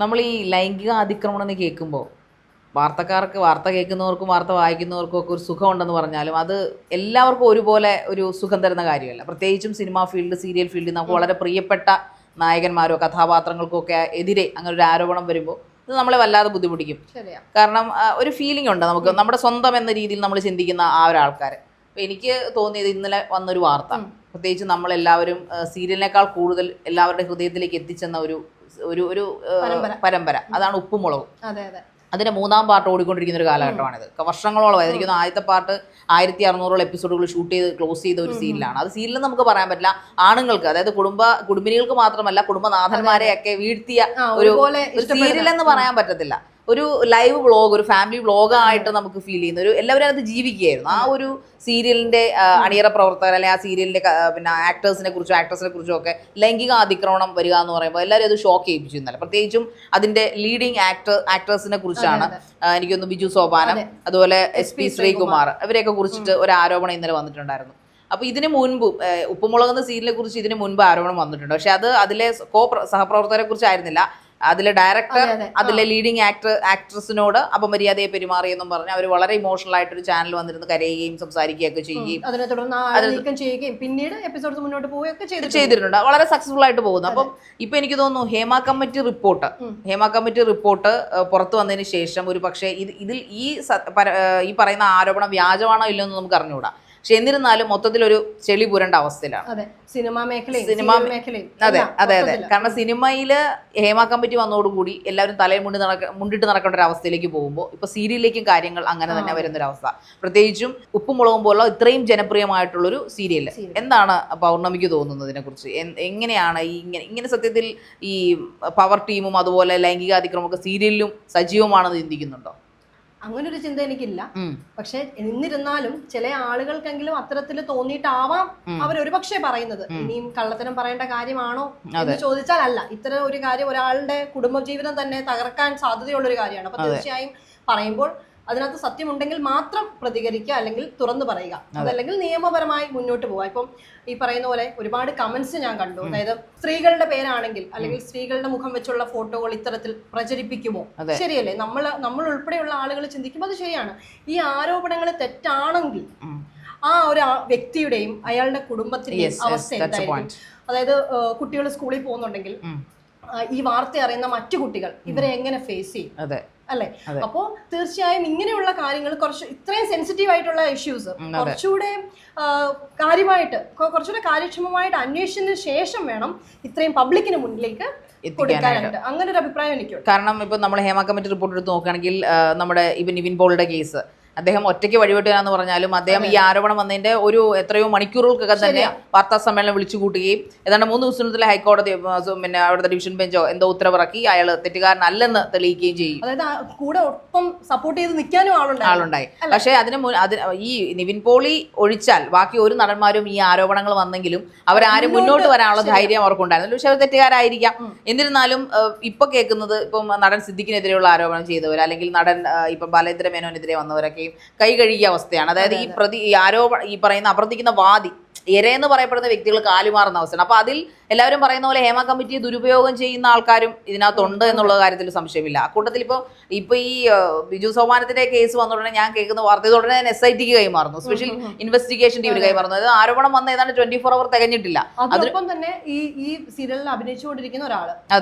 നമ്മൾ ഈ ലൈംഗിക അതിക്രമണം എന്ന് കേൾക്കുമ്പോൾ വാർത്തക്കാർക്ക് വാർത്ത കേൾക്കുന്നവർക്കും വാർത്ത വായിക്കുന്നവർക്കും ഒക്കെ ഒരു സുഖമുണ്ടെന്ന് പറഞ്ഞാലും അത് എല്ലാവർക്കും ഒരുപോലെ ഒരു സുഖം തരുന്ന കാര്യമല്ല. പ്രത്യേകിച്ചും സിനിമാ ഫീൽഡ്, സീരിയൽ ഫീൽഡിൽ നമുക്ക് വളരെ പ്രിയപ്പെട്ട നായകന്മാരോ കഥാപാത്രങ്ങൾക്കോ ഒക്കെ എതിരെ അങ്ങനെ ഒരു ആരോപണം വരുമ്പോൾ ഇത് നമ്മളെ വല്ലാതെ ബുദ്ധിമുട്ടിക്കും. കാരണം ഒരു ഫീലിംഗ് ഉണ്ട് നമുക്ക്, നമ്മുടെ സ്വന്തം എന്ന രീതിയിൽ നമ്മൾ ചിന്തിക്കുന്ന ആ ഒരാൾക്കാർ. അപ്പോൾ എനിക്ക് തോന്നിയത് ഇന്നലെ വന്നൊരു വാർത്ത, പ്രത്യേകിച്ച് നമ്മളെല്ലാവരും സീരിയലിനേക്കാൾ കൂടുതൽ എല്ലാവരുടെ ഹൃദയത്തിലേക്ക് എത്തിച്ചെന്ന ഒരു ഒരു ഒരു പരമ്പര, അതാണ് ഉപ്പും മുളകും. അതിന്റെ 3-ാം പാർട്ട് ഓടിക്കൊണ്ടിരിക്കുന്ന ഒരു കാലഘട്ടമാണിത്. വർഷങ്ങളോളമായി. എനിക്ക് തോന്നുന്നു ആദ്യത്തെ പാർട്ട് 1600 എപ്പിസോഡുകൾ ഷൂട്ട് ചെയ്ത് ക്ലോസ് ചെയ്ത ഒരു സീരിയലാണ്. അത് സീരിയൽ നമുക്ക് പറയാൻ പറ്റില്ല. ആണുങ്ങൾക്ക്, അതായത് കുടുംബിനികൾക്ക് മാത്രമല്ല കുടുംബനാഥന്മാരെയൊക്കെ വീഴ്ത്തിയ ഒരു സീരിയൽ എന്ന് പറയാൻ പറ്റത്തില്ല. ഒരു ലൈവ് വ്ളോഗ്, ഒരു ഫാമിലി വ്ളോഗായിട്ട് നമുക്ക് ഫീൽ ചെയ്യുന്ന ഒരു, എല്ലാവരും അത് ജീവിക്കുകയായിരുന്നു. ആ ഒരു സീരിയലിന്റെ അണിയറ പ്രവർത്തകർ അല്ലെങ്കിൽ ആ സീരിയലിന്റെ പിന്നെ ആക്ടേഴ്സിനെ കുറിച്ചും ഒക്കെ ലൈംഗിക അതിക്രമണം വരിക എന്ന് പറയുമ്പോൾ എല്ലാവരും അത് ഷോക്ക് ചെയ്യിപ്പിച്ചു ഇന്നലെ. പ്രത്യേകിച്ചും അതിന്റെ ലീഡിങ് ആക്ടേഴ്സിനെ കുറിച്ചാണ്. എനിക്കൊന്ന് ബിജു സോപാനം, അതുപോലെ SP ശ്രീകുമാർ, ഇവരെയൊക്കെ കുറിച്ചിട്ട് ഒരു ആരോപണം ഇന്നലെ വന്നിട്ടുണ്ടായിരുന്നു. അപ്പോൾ ഇതിന് മുൻപ് ഉപ്പുമുളക് എന്ന സീരിയലിനെ കുറിച്ച് ഇതിന് മുൻപ് ആരോപണം വന്നിട്ടുണ്ട്. പക്ഷെ അത് അതിലെ സഹപ്രവർത്തകരെ കുറിച്ചായിരുന്നില്ല. അതിലെ ഡയറക്ടർ അതിലെ ലീഡിങ് ആക്ട്രസിനോട് അപമര്യാദയെ പെരുമാറിയെന്നും പറഞ്ഞ് അവർ വളരെ ഇമോഷണൽ ആയിട്ടൊരു ചാനൽ വന്നിരുന്ന് കരയുകയും സംസാരിക്കുകയൊക്കെ ചെയ്യുകയും പിന്നീട് എപ്പിസോഡ്സ് മുന്നോട്ട് പോവുകയൊക്കെ ചെയ്തിട്ടുണ്ട്. വളരെ സക്സസ്ഫുൾ ആയിട്ട് പോകുന്നു. അപ്പം ഇപ്പൊ എനിക്ക് തോന്നുന്നു ഹേമ കമ്മിറ്റി റിപ്പോർട്ട് പുറത്തു വന്നതിന് ശേഷം ഒരു പക്ഷേ ഇതിൽ ഈ പറയുന്ന ആരോപണം വ്യാജമാണോ ഇല്ലയോ എന്ന് നമുക്ക് അറിഞ്ഞുകൂടാ. പക്ഷെ എന്നിരുന്നാലും മൊത്തത്തിലൊരു ചെളി പുരണ്ട അവസ്ഥയിലാണ് അതെ. കാരണം സിനിമയില് ഹേമ കമ്മിറ്റി വന്നതോടുകൂടി എല്ലാവരും തലയിൽ മുണ്ടിട്ട് നടക്കേണ്ട ഒരു അവസ്ഥയിലേക്ക് പോകുമ്പോൾ ഇപ്പൊ സീരിയലിലേക്കും കാര്യങ്ങൾ അങ്ങനെ തന്നെ വരുന്നൊരവസ്ഥ. പ്രത്യേകിച്ചും ഉപ്പും മുളകും പോലുള്ള ഇത്രയും ജനപ്രിയമായിട്ടുള്ളൊരു സീരിയൽ. എന്താണ് പൗർണമിക്ക് തോന്നുന്നത് ഇതിനെ കുറിച്ച്? എങ്ങനെയാണ് ഇങ്ങനെ സത്യത്തിൽ ഈ പവർ ടീമും അതുപോലെ ലൈംഗിക അതിക്രമമൊക്കെ സീരിയലിലും സജീവമാണെന്ന് ചിന്തിക്കുന്നുണ്ടോ? അങ്ങനൊരു ചിന്ത എനിക്കില്ല. പക്ഷെ എന്നിരുന്നാലും ചില ആളുകൾക്കെങ്കിലും അത്തരത്തിൽ തോന്നിയിട്ടാവാം അവർ ഒരുപക്ഷെ പറയുന്നത്. ഇനിയും കള്ളത്തരം പറയേണ്ട കാര്യമാണോ എന്ന് ചോദിച്ചാൽ അല്ല. ഇത്തരം ഒരു കാര്യം ഒരാളുടെ കുടുംബജീവിതം തന്നെ തകർക്കാൻ സാധ്യതയുള്ള ഒരു കാര്യമാണ്. അപ്പൊ തീർച്ചയായും പറയുമ്പോൾ അതിനകത്ത് സത്യമുണ്ടെങ്കിൽ മാത്രം പ്രതികരിക്കുക, അല്ലെങ്കിൽ തുറന്നു പറയുക. അതല്ലെങ്കിൽ നിയമപരമായി മുന്നോട്ട് പോവുക. ഇപ്പം ഈ പറയുന്ന പോലെ ഒരുപാട് കമന്റ്സ് ഞാൻ കണ്ടു. അതായത് സ്ത്രീകളുടെ പേരാണെങ്കിൽ അല്ലെങ്കിൽ സ്ത്രീകളുടെ മുഖം വെച്ചുള്ള ഫോട്ടോകൾ ഇത്തരത്തിൽ പ്രചരിപ്പിക്കുമോ? ശരിയല്ലേ? നമ്മൾ ഉൾപ്പെടെയുള്ള ആളുകൾ ചിന്തിക്കുമ്പോൾ അത് ശരിയാണ്. ഈ ആരോപണങ്ങൾ തെറ്റാണെങ്കിൽ ആ ഒരു വ്യക്തിയുടെയും അയാളുടെ കുടുംബത്തിന്റെയും അവസ്ഥ എന്തായിരിക്കും? അതായത് കുട്ടികൾ സ്കൂളിൽ പോകുന്നുണ്ടെങ്കിൽ ഈ വാർത്ത അറിയുന്ന മറ്റു കുട്ടികൾ ഇവരെ എങ്ങനെ ഫേസ് ചെയ്യും? അല്ലെ? അപ്പോ തീർച്ചയായും ഇങ്ങനെയുള്ള കാര്യങ്ങൾ ഇത്രയും സെൻസിറ്റീവ് ആയിട്ടുള്ള ഇഷ്യൂസ് കുറച്ചുകൂടെ കാര്യമായിട്ട്, കുറച്ചുകൂടെ കാര്യക്ഷമമായിട്ട് അന്വേഷിച്ചതിന് ശേഷം വേണം ഇത്രയും പബ്ലിക്കിന് മുന്നിലേക്ക് കൊടുക്കാനായിട്ട്. അങ്ങനെ ഒരു അഭിപ്രായം എനിക്കുണ്ട്. കാരണം ഇപ്പൊ നമ്മൾ ഹേമ കമ്മിറ്റി റിപ്പോർട്ട് എടുത്ത് നോക്കുകയാണെങ്കിൽ നമ്മുടെ നിവിൻ പോളിയുടെ കേസ്, അദ്ദേഹം ഒറ്റയ്ക്ക് വഴിവിട്ടുകയെന്ന് പറഞ്ഞാലും അദ്ദേഹം ഈ ആരോപണം വന്നതിന്റെ എത്രയോ മണിക്കൂറുകൾക്കൊക്കെ തന്നെ വാർത്താ സമ്മേളനം വിളിച്ചു കൂട്ടുകയും ഏതാണ്ട് 3 ദിവസത്തിലെ ഹൈക്കോടതി പിന്നെ അവിടുത്തെ ഡിവിഷൻ ബെഞ്ചോ എന്തോ ഉത്തരവിറക്കി അയാൾ തെറ്റുകാരനല്ലെന്ന് തെളിയിക്കുകയും ചെയ്യും. അതായത് കൂടെ ഒപ്പം സപ്പോർട്ട് ചെയ്ത് നിൽക്കാനും ആളുണ്ടായി. പക്ഷേ ഈ നിവിൻ പോളി ഒഴിച്ചാൽ ബാക്കി ഒരു നടന്മാരും ഈ ആരോപണങ്ങൾ വന്നെങ്കിലും അവരാരും മുന്നോട്ട് വരാനുള്ള ധൈര്യം അവർക്കുണ്ടായിരുന്നു. പക്ഷെ അവർ തെറ്റുകാരായിരിക്കാം. എന്നിരുന്നാലും ഇപ്പൊ കേൾക്കുന്നത് ഇപ്പം നടൻ സിദ്ദിഖിനെതിരെയുള്ള ആരോപണം ചെയ്തവർ, അല്ലെങ്കിൽ നടൻ ഇപ്പം ബാലേന്ദ്ര മേനോനെതിരെ വന്നവരൊക്കെ കൈ കഴുകിയ അവസ്ഥയാണ്. അതായത് ഈ പറയുന്ന അപ്രവർത്തിക്കുന്ന വാദി എന്ന് പറയപ്പെടുന്ന വ്യക്തികൾ കാലുമാറുന്ന അവസ്ഥയാണ്. അപ്പൊ അതിൽ എല്ലാവരും പറയുന്ന പോലെ ഹേമ കമ്മിറ്റിയെ ദുരുപയോഗം ചെയ്യുന്ന ആൾക്കാരും ഇതിനകത്തുണ്ട് എന്നുള്ള കാര്യത്തിൽ സംശയമില്ല. അക്കൂട്ടത്തിൽ ഇപ്പൊ ഈ ബിജു സോപാനത്തിന്റെ കേസ് വന്ന ഉടനെ ഞാൻ കേൾക്കുന്ന വാർത്ത ഉടനെ SITക്ക് കൈമാറുന്നു, സ്പെഷ്യൽ ഇൻവെസ്റ്റിഗേഷൻ ടീമിന് കൈമാറുന്നു. അതായത് ആരോപണം വന്ന ഏതാണ്ട് 24 അവർ തികഞ്ഞിട്ടില്ല. അതിനൊപ്പം തന്നെ ഈ സീരിയലിൽ അഭിനയിച്ചുകൊണ്ടിരിക്കുന്ന ഒരാള്,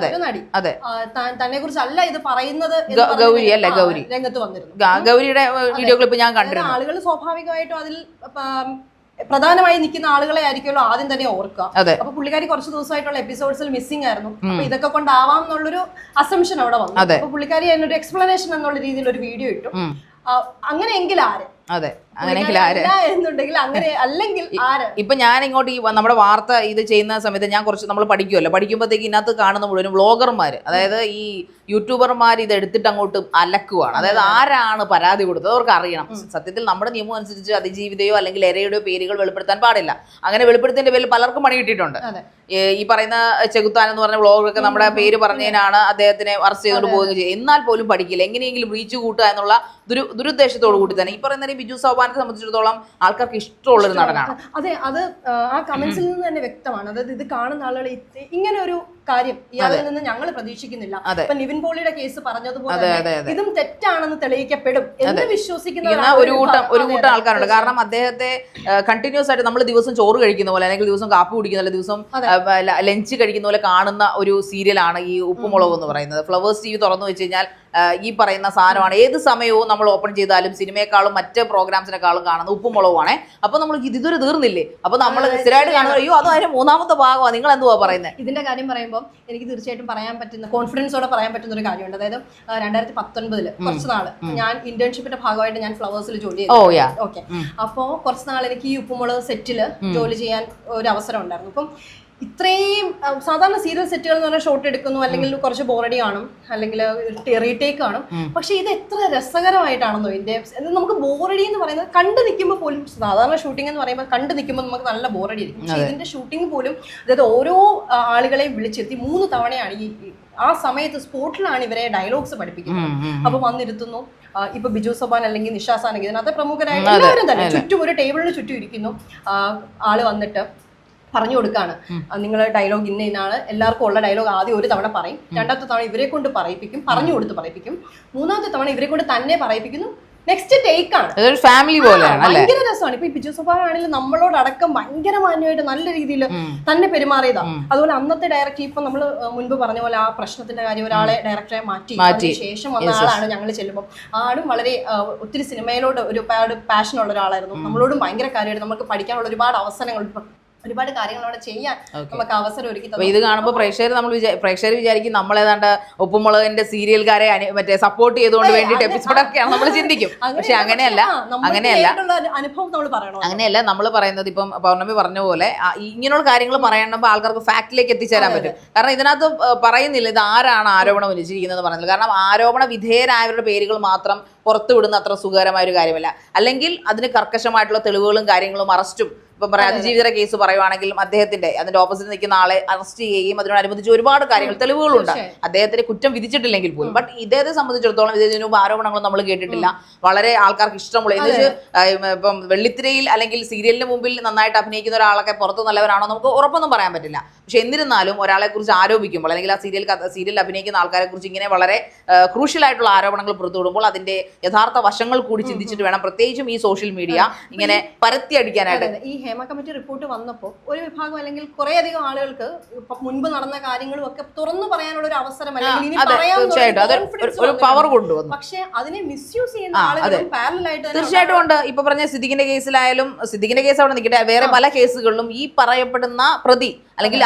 നടി, തന്നെ കുറിച്ചല്ല ഇത് പറയുന്നത്, ഗൗരി അല്ലെ, രംഗത്ത് വന്നിരുന്നു. ഗൗരിയുടെ വീഡിയോ ക്ലിപ്പ് ഞാൻ കണ്ടിരുന്നു. ആളുകൾ സ്വാഭാവികമായിട്ടും അതിൽ പ്രധാനമായി നിൽക്കുന്ന ആളുകളെ ആയിരിക്കുമല്ലോ ആദ്യം തന്നെ ഓർക്കുക. അപ്പൊ പുള്ളിക്കാരി കുറച്ച് ദിവസമായിട്ടുള്ള എപ്പിസോഡ്സിൽ മിസ്സിംഗ് ആയിരുന്നു. അപ്പൊ ഇതൊക്കെ കൊണ്ടാവാം എന്നുള്ളൊരു അസംഷൻ അവിടെ വന്നു. അപ്പൊ പുള്ളിക്കാരി അതിനൊരു എക്സ്പ്ലനേഷൻ എന്നുള്ള രീതിയിൽ ഒരു വീഡിയോ ഇട്ടു. അങ്ങനെയെങ്കിൽ ആര്? ഇപ്പൊ ഞാൻ ഇങ്ങോട്ട് നമ്മുടെ വാർത്ത ഇത് ചെയ്യുന്ന സമയത്ത് ഞാൻ നമ്മൾ പഠിക്കുമ്പോഴത്തേക്ക് ഇതിനകത്ത് കാണുന്ന മുഴുവൻ വ്ളോഗർമാര്, അതായത് ഈ യൂട്യൂബർമാർ ഇത് എടുത്തിട്ട് അങ്ങോട്ട് അലക്കുവാണ്. അതായത് ആരാണ് പരാതി കൊടുത്തത് അവർക്ക് അറിയണം. സത്യത്തിൽ നമ്മുടെ നിയമം അനുസരിച്ച് അതിജീവിതയോ അല്ലെങ്കിൽ ഇരയുടെയോ പേരുകൾ വെളിപ്പെടുത്താൻ പാടില്ല. അങ്ങനെ വെളിപ്പെടുത്തിയതിന്റെ പേരിൽ പലർക്കും പണി കിട്ടിയിട്ടുണ്ട്. ഈ പറയുന്ന ചെകുത്താൻ എന്ന് പറഞ്ഞ വ്ളോഗൊക്കെ നമ്മുടെ പേര് പറഞ്ഞതിനാണ് അദ്ദേഹത്തിനെ അറസ്റ്റ് ചെയ്തുകൊണ്ട് പോവുകയും ചെയ്യും. എന്നാൽ പോലും പഠിക്കില്ല, എങ്ങനെയെങ്കിലും റീച്ച് കൂട്ടുക എന്നുള്ള ദുരുദ്ദേശത്തോടു കൂടി തന്നെ. ഈ പറയുന്ന ബിജു സോപാനെ സംബന്ധിച്ചിടത്തോളം ആൾക്കാർക്ക് ഇഷ്ടമുള്ളൊരു നടനാണ്. അതെ, അത് ആ കമന്റ്സിൽ നിന്ന് തന്നെ വ്യക്തമാണ്. അതായത് ഇത് കാണുന്ന ആളുകൾ ഇങ്ങനെ ഒരു കാര്യം ഇയാളിൽ നിന്ന് ഞങ്ങൾ പ്രതീക്ഷിക്കുന്നില്ല. ഇപ്പൊ നിവിൻ പോളിയുടെ കേസ് പറഞ്ഞതുപോലെ ഇതും തെറ്റാണെന്ന് തെളിയിക്കപ്പെടും എന്ന് വിശ്വസിക്കുന്ന ഒരു കൂട്ടം ആൾക്കാരുണ്ട്. കാരണം അദ്ദേഹത്തെ കണ്ടിന്യൂസ് ആയിട്ട് നമ്മൾ ദിവസം ചോറ് കഴിക്കുന്ന പോലെ അല്ലെങ്കിൽ ദിവസം കാപ്പി കുടിക്കുന്ന പോലെ ദിവസം ലഞ്ച് കഴിക്കുന്ന പോലെ കാണുന്ന ഒരു സീരിയലാണ് ഈ ഉപ്പുമുളക് എന്ന് പറയുന്നത്. ഫ്ലവേഴ്സ് TV തുറന്നു വെച്ച് കഴിഞ്ഞാൽ ഈ പറയുന്ന സാധനമാണ് ഏത് സമയവും നമ്മൾ ഓപ്പൺ ചെയ്താലും സിനിമയെക്കാളും മറ്റ് പ്രോഗ്രാംസിനെക്കാളും കാണുന്ന ഉപ്പുമുളകുമാണ്. അപ്പൊ നമ്മൾ ഇതൊരു തീർന്നില്ലേ, അപ്പൊ നമ്മൾ സ്ഥിരമായിട്ട് കാണുന്നത് അയ്യോ അത് അതിന്റെ മൂന്നാമത്തെ ഭാഗമാണ്, നിങ്ങൾ എന്തുവാ പറയുന്നത്? ഇതിന്റെ കാര്യം പറയുമ്പോൾ എനിക്ക് തീർച്ചയായിട്ടും പറയാൻ പറ്റുന്ന കോൺഫിഡൻസോടെ പറയാൻ പറ്റുന്ന ഒരു കാര്യമുണ്ട്. അതായത് 2019 കുറച്ച് നാള് ഞാൻ ഇന്റേൺഷിപ്പിന്റെ ഭാഗമായിട്ട് ഞാൻ ഫ്ലവേഴ്സിൽ ജോലി ചെയ്തു. ഓക്കെ, അപ്പോ കുറച്ച് നാൾ എനിക്ക് ഈ ഉപ്പുമുളക് സെറ്റില് ജോലി ചെയ്യാൻ ഒരു അവസരം ഉണ്ടായിരുന്നു. അപ്പം ഇത്രയും സാധാരണ സീരിയൽ സെറ്റുകൾ എന്ന് പറഞ്ഞാൽ ഷോട്ട് എടുക്കുന്നു, അല്ലെങ്കിൽ കുറച്ച് ബോറടി കാണും, അല്ലെങ്കിൽ റീടേക്ക് കാണും. പക്ഷെ ഇത് എത്ര രസകരമായിട്ടാണെന്നോ ഇതിന്റെ. നമുക്ക് ബോറടി എന്ന് പറയുന്നത് കണ്ടു നിൽക്കുമ്പോൾ പോലും, സാധാരണ ഷൂട്ടിംഗ് എന്ന് പറയുമ്പോൾ കണ്ടു നിൽക്കുമ്പോൾ നമുക്ക് നല്ല ബോറടി ആയിരിക്കും. പക്ഷെ ഇതിന്റെ ഷൂട്ടിംഗ് പോലും, അതായത് ഓരോ ആളുകളെയും വിളിച്ചെത്തി 3 തവണയാണ് ആ സമയത്ത് സ്പോട്ടിലാണ് ഇവരെ ഡയലോഗ്സ് പഠിപ്പിക്കുന്നത്. അപ്പൊ വന്നിരുത്തുന്നു. ഇപ്പൊ ബിജു സോപാൻ അല്ലെങ്കിൽ നിഷാസാൻ ഇതിനകത്ത് പ്രമുഖരായിട്ട് എല്ലാവരും തന്നെ ചുറ്റും ഒരു ടേബിളിന് ചുറ്റും ഇരിക്കുന്നു. ആള് വന്നിട്ട് പറഞ്ഞു കൊടുക്കാണ്, നിങ്ങൾ ഡയലോഗ് ഇന്നാണ്, എല്ലാവർക്കും ഉള്ള ഡയലോഗ് ആദ്യം ഒരു തവണ പറയും, രണ്ടാമത്തെ തവണ ഇവരെ കൊണ്ട് പറയിപ്പിക്കും, പറഞ്ഞു കൊടുത്ത് പറയിപ്പിക്കും, മൂന്നാമത്തെ തവണ ഇവരെ കൊണ്ട് തന്നെ പറയിപ്പിക്കുന്നു, നെക്സ്റ്റ് ടേക്ക് ആണ്. ഫാമിലി പോലെയാണ്, ഭയങ്കര രസമാണ്. ഇപ്പൊ ഈ ബിജു സോപാൻ ആണെങ്കിലും നമ്മളോടക്കം ഭയങ്കര മാന്യമായിട്ട് നല്ല രീതിയിൽ തന്നെ പെരുമാറിയതാണ്. അതുപോലെ അന്നത്തെ ഡയറക്ടർ, ഇപ്പൊ നമ്മൾ മുൻപ് പറഞ്ഞ പോലെ ആ പ്രശ്നത്തിന്റെ കാര്യം ഒരാളെ ഡയറക്ടറെ മാറ്റി ശേഷം വന്ന ആളാണ് ഞങ്ങൾ ചെല്ലുമ്പോൾ. ആളും വളരെ ഒത്തിരി സിനിമയിലോട് ഒരുപാട് പാഷൻ ഉള്ള ഒരാളായിരുന്നു. നമ്മളോടും ഭയങ്കര കാര്യമായിട്ട് നമുക്ക് പഠിക്കാനുള്ള ഒരുപാട് അവസരങ്ങൾ, ഒരുപാട് കാര്യങ്ങൾ അവിടെ ചെയ്യാൻ നമുക്ക് അവസരം ഒരുക്കി. ഇത് കാണുമ്പോൾ പ്രേക്ഷകർ വിചാരിക്കും നമ്മളേതാണ്ട് ഉപ്പുമുളകിന്റെ സീരിയൽക്കാരെ മറ്റേ സപ്പോർട്ട് ചെയ്തുകൊണ്ട് വേണ്ടിട്ട് എപ്പിസോഡൊക്കെയാണ് നമ്മൾ ചിന്തിക്കും. പക്ഷെ അങ്ങനെയല്ല അനുഭവം നമ്മൾ പറയണം. അങ്ങനെയല്ല നമ്മൾ പറയുന്നത്. ഇപ്പം പൗർണമി പറഞ്ഞ പോലെ ഇങ്ങനെയുള്ള കാര്യങ്ങൾ പറയണമെങ്കിൽ ആൾക്കാർക്ക് ഫാക്ടിലേക്ക് എത്തിച്ചേരാൻ പറ്റും. കാരണം ഇതിനകത്ത് പറയുന്നില്ല ഇത് ആരാണ് ആരോപണം ഉന്നയിച്ചിരിക്കുന്നത് പറയുന്നത്. കാരണം ആരോപണ വിധേയരായവരുടെ പേരുകൾ മാത്രം പുറത്തു വിടുന്ന അത്ര സുഖകരമായ ഒരു കാര്യമല്ല. അല്ലെങ്കിൽ അതിന് കർക്കശമായിട്ടുള്ള തെളിവുകളും കാര്യങ്ങളും അറസ്റ്റും, ഇപ്പം പറയാം അതിജീവിതയുടെ കേസ് പറയുവാണെങ്കിലും അതിന്റെ ഓപ്പോസിറ്റ് നിൽക്കുന്ന ആളെ അറസ്റ്റ് ചെയ്യുകയും അതിനോടനുബന്ധിച്ച് ഒരുപാട് കാര്യങ്ങൾ തെളിവുകളുണ്ട്. അദ്ദേഹത്തിന് കുറ്റം വിധിച്ചിട്ടില്ലെങ്കിൽ പോലും. ബട്ട് ഇദ്ദേഹത്തെ സംബന്ധിച്ചിടത്തോളം ഇതിന് മുമ്പ് ആരോപണങ്ങളും നമ്മൾ കേട്ടിട്ടില്ല. വളരെ ആൾക്കാർക്ക് ഇഷ്ടമുള്ള ഇപ്പം വെള്ളിത്തിരയിൽ അല്ലെങ്കിൽ സീരിയലിന് മുമ്പിൽ നന്നായിട്ട് അഭിനയിക്കുന്ന ഒരാളൊക്കെ പുറത്ത് നല്ലവരാണോ നമുക്ക് ഉറപ്പൊന്നും പറയാൻ പറ്റില്ല. പക്ഷെ എന്നിരുന്നാലും ഒരാളെ കുറിച്ച് ആരോപിക്കുമ്പോൾ അല്ലെങ്കിൽ ആ സീരിയലിൽ അഭിനയിക്കുന്ന ആൾക്കാരെ കുറിച്ച് ഇങ്ങനെ വളരെ ക്രൂഷ്യൽ ആയിട്ടുള്ള ആരോപണങ്ങൾ പുറത്തു വിടുമ്പോൾ അതിന്റെ യഥാർത്ഥ വശങ്ങൾ കൂടി ചിന്തിച്ചിട്ട് വേണം പ്രത്യേകിച്ചും ഈ സോഷ്യൽ മീഡിയ ഇങ്ങനെ പരത്തി അടിക്കാനായിട്ട്. ഈ ഹേമ കമ്മിറ്റി റിപ്പോർട്ട് വന്നപ്പോൾ ഒരു വിഭാഗം അല്ലെങ്കിൽ കുറേയധികം ആളുകൾക്ക് മുൻപ് നടന്ന കാര്യങ്ങളും ഒക്കെ തുറന്നു പറയാനുള്ള ഒരു അവസരം, പവർ കൊണ്ടുവന്നു. പക്ഷെ അതിനെ മിസ്യൂസ് ചെയ്യുന്ന ആളുകളും പാരലലായിട്ട് തീർച്ചയായിട്ടും ഉണ്ട്. ഇപ്പൊ പറഞ്ഞ സിദ്ദിഖിന്റെ കേസിലായാലും, സിദ്ദിഖിന്റെ കേസ് അവിടെ നിൽക്കട്ടെ, വേറെ പല കേസുകളിലും ഈ പറയപ്പെടുന്ന പ്രതി അല്ലെങ്കിൽ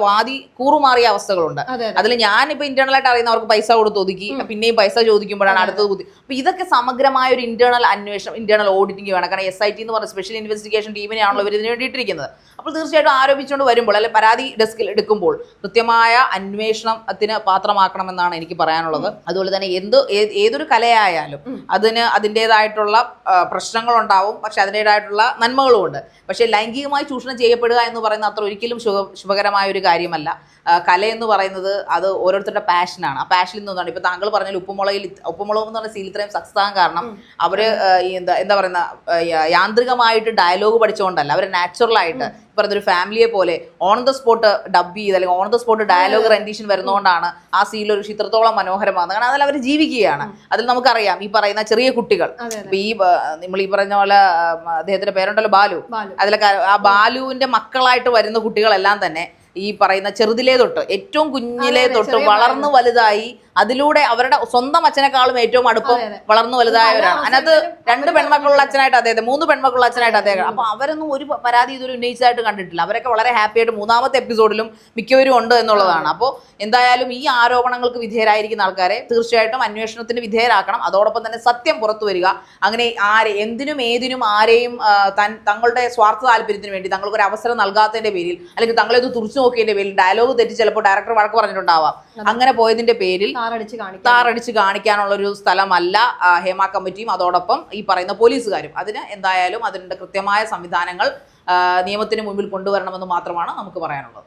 വാദി കൂറുമാറിയ അവസ്ഥകളുണ്ട്. അതിൽ ഞാനിപ്പോ ഇന്റേണൽ ആയിട്ട് അറിയുന്നവർക്ക് പൈസ കൊടുത്ത് ഒതുക്കി, പിന്നെയും പൈസ ചോദിക്കുമ്പോഴാണ് അടുത്തത് കുത്തി. അപ്പൊ ഇതൊക്കെ സമഗ്രമായ ഒരു ഇന്റേണൽ അന്വേഷണം, ഇന്റേണൽ ഓഡിറ്റിംഗ് വേണം. കാരണം SIT എന്ന് പറഞ്ഞ സ്പെഷ്യൽ ഇൻവെസ്റ്റിഗേഷൻ ടീമിനെയാണല്ലോ ഇവർ ഇതിന് വേണ്ടിയിട്ടിരിക്കുന്നത്. അപ്പോൾ തീർച്ചയായിട്ടും ആരോപിച്ചുകൊണ്ട് വരുമ്പോൾ അല്ലെങ്കിൽ പരാതി ഡെസ്കിൽ എടുക്കുമ്പോൾ കൃത്യമായ അന്വേഷണത്തിന് പാത്രമാക്കണമെന്നാണ് എനിക്ക് പറയാനുള്ളത്. അതുപോലെ തന്നെ ഏതൊരു കലയായാലും അതിൻ്റെതായിട്ടുള്ള പ്രശ്നങ്ങളുണ്ടാവും, പക്ഷെ അതിൻ്റെതായിട്ടുള്ള നന്മകളും ഉണ്ട്. പക്ഷെ ലൈംഗികമായി ചൂഷണം ചെയ്യപ്പെടുക എന്ന് പറയുന്നത് അത്ര ഒരിക്കലും ശുഭകരമായ ഒരു കാര്യമല്ല. കല എന്ന് പറയുന്നത് അത് ഓരോരുത്തരുടെ പാഷനാണ്. ആ പാഷനിൽ നിന്നാണ് ഇപ്പൊ താങ്കൾ പറഞ്ഞാൽ ഉപ്പുമുളക് എന്ന് പറഞ്ഞ സീൽ ഇത്രയും സക്സസ് ആകാൻ കാരണം അവര് എന്താ പറയുന്ന യാന്ത്രികമായിട്ട് ഡയലോഗ് പഠിച്ചുകൊണ്ടല്ല, അവർ നാച്ചുറൽ ആയിട്ട് പറഞ്ഞൊരു ഫാമിലിയെ പോലെ ഓൺ ദ സ്പോട്ട് ഡബ് ചെയ്ത് അല്ലെങ്കിൽ on the spot dialogue rendition വരുന്നതുകൊണ്ടാണ് ആ സീൽ ഒരു ഇത്രത്തോളം മനോഹരമാകുന്നത്. കാരണം അതിൽ അവർ ജീവിക്കുകയാണ്. അതിൽ നമുക്കറിയാം ഈ പറയുന്ന ചെറിയ കുട്ടികൾ, ഇപ്പൊ നമ്മൾ ഈ പറഞ്ഞ പോലെ അദ്ദേഹത്തിന്റെ പേരുണ്ടല്ലോ ബാലു, അതിലൊക്കെ ആ ബാലുവിന്റെ മക്കളായിട്ട് വരുന്ന കുട്ടികളെല്ലാം തന്നെ ഈ പറയുന്ന ചെറുതിലേ തൊട്ട് ഏറ്റവും കുഞ്ഞിലേ തൊട്ട് വളർന്നു വലുതായി അതിലൂടെ അവരുടെ സ്വന്തം അച്ഛനെക്കാളും ഏറ്റവും അടുപ്പം വളർന്നു വലുതായവരാണ്. അതിനകത്ത് 2 പെൺമക്കളുള്ള അച്ഛനായിട്ട് അദ്ദേഹം, 3 പെൺമക്കളുള്ള അച്ഛനായിട്ട് അദ്ദേഹം. അപ്പൊ അവരൊന്നും ഒരു പരാതി ഇതൊരു ഉന്നയിച്ചതായിട്ട് കണ്ടിട്ടില്ല. അവരൊക്കെ വളരെ ഹാപ്പി ആയിട്ട് 3ാമത്തെ എപ്പിസോഡിലും മിക്കവരും ഉണ്ട് എന്നുള്ളതാണ്. അപ്പോൾ എന്തായാലും ഈ ആരോപണങ്ങൾക്ക് വിധേയരായിരിക്കുന്ന ആൾക്കാരെ തീർച്ചയായിട്ടും അന്വേഷണത്തിന് വിധേയരാക്കണം. അതോടൊപ്പം തന്നെ സത്യം പുറത്തു വരിക. അങ്ങനെ എന്തിനും ഏതിനും ആരെയും തങ്ങളുടെ സ്വാർത്ഥ താല്പര്യത്തിന് വേണ്ടി തങ്ങൾക്കൊരു അവസരം നൽകാത്തതിന്റെ പേരിൽ അല്ലെങ്കിൽ തങ്ങളെ ഇത് തുറച്ചു നോക്കിയതിന്റെ പേരിൽ ഡയലോഗ് തെറ്റി ചിലപ്പോൾ ഡയറക്ടർ വഴക്ക് പറഞ്ഞിട്ടുണ്ടാവാം. അങ്ങനെ പോയതിന്റെ പേരിൽ താറടിച്ച് കാണിക്കാനുള്ള ഒരു സ്ഥലമല്ല ഹേമ കമ്മിറ്റിയും അതോടൊപ്പം ഈ പറയുന്ന പോലീസുകാരും. അതിന് എന്തായാലും അതിന്റെ കൃത്യമായ സംവിധാനങ്ങൾ നിയമത്തിന് മുമ്പിൽ കൊണ്ടുവരണമെന്ന് മാത്രമാണ് നമുക്ക് പറയാനുള്ളത്.